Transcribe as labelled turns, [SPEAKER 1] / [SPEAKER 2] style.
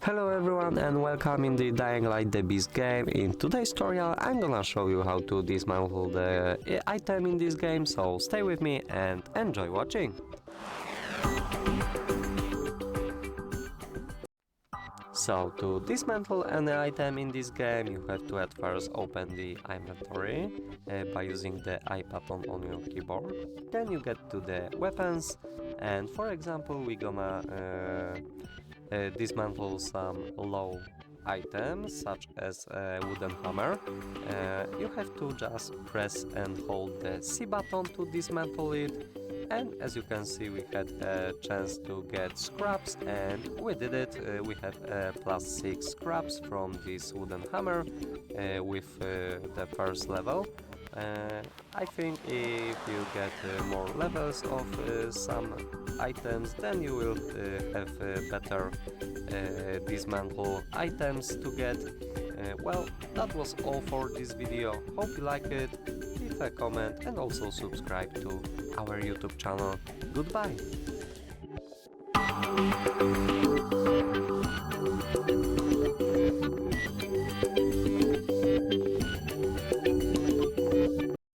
[SPEAKER 1] Hello everyone and welcome in the Dying Light the Beast game. In today's tutorial I'm gonna show you how to dismantle the item in this game, so stay with me and enjoy watching. So to dismantle any item in this game you have to at first open the inventory by using the I button on your keyboard. Then you get to the weapons and for example we're gonna dismantle some low items such as a wooden hammer. You have to just press and hold the C button to dismantle it, and as you can see we had a chance to get scraps and we did it. We have +6 scraps from this wooden hammer with the first level. I think if you get more levels of some items, then you will have better dismantle items to get. Well, that was all for this video. Hope you like it. Leave a comment and also subscribe to our YouTube channel. Goodbye!